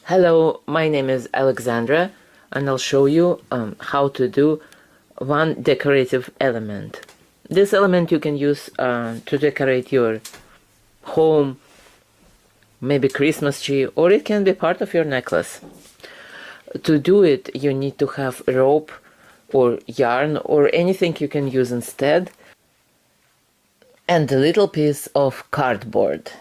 Hello, my name is Alexandra and I'll show you how to do one decorative element. This element you can use to decorate your home, maybe Christmas tree, or it can be part of your necklace. To do it, you need to have rope or yarn or anything you can use instead, and a little piece of cardboard.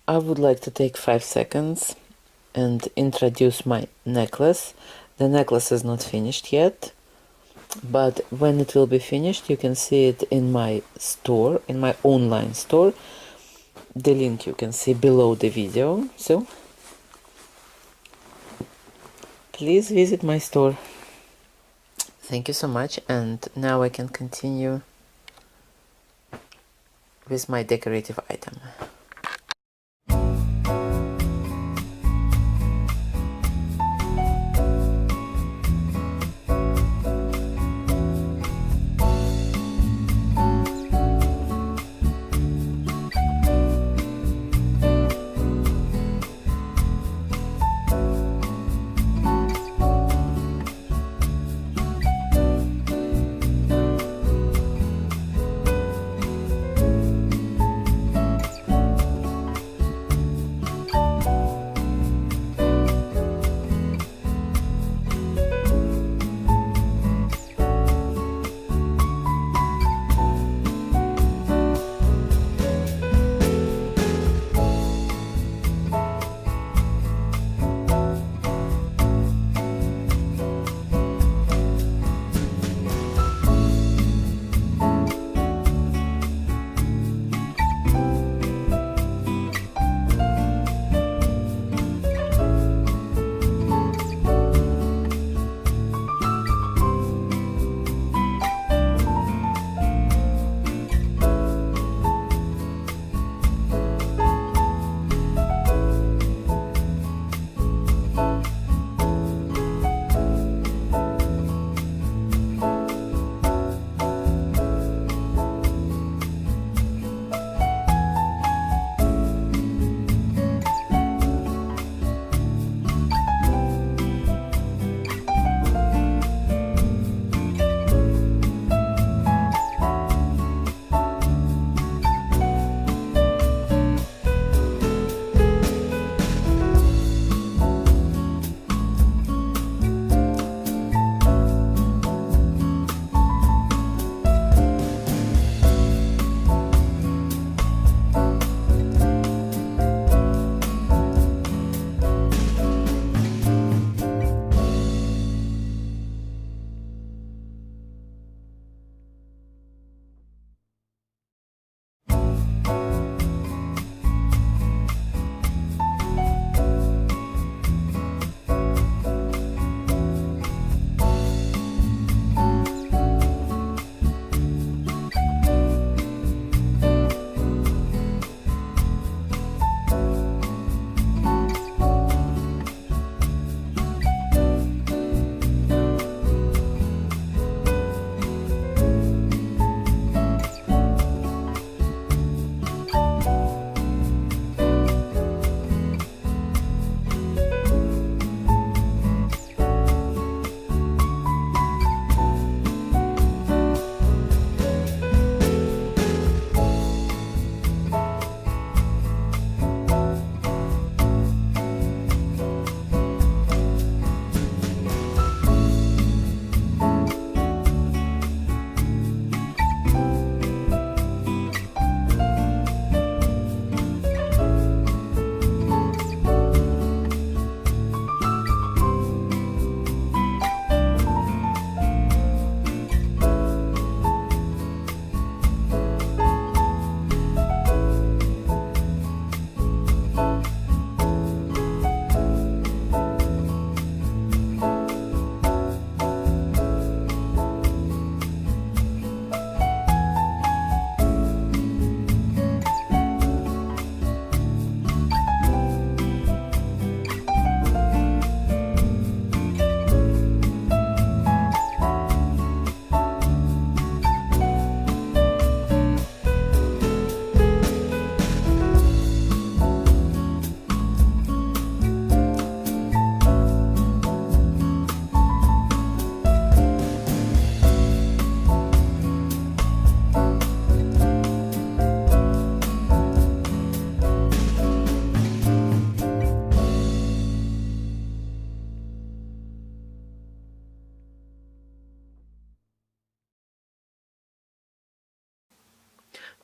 I would like to take 5 seconds and introduce my necklace. The necklace is not finished yet, but when it will be finished, you can see it in my store, in my online store. The link you can see below the video, so please visit my store. Thank you so much, and now I can continue with my decorative item.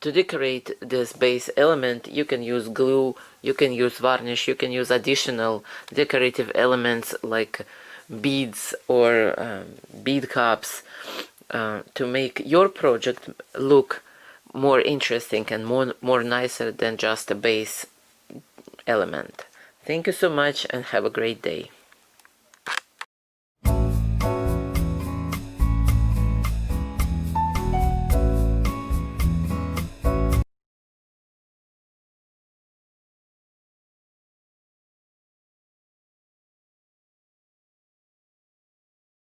To decorate this base element, you can use glue, you can use varnish, you can use additional decorative elements like beads or bead cups to make your project look more interesting and more nicer than just a base element. Thank you so much and have a great day.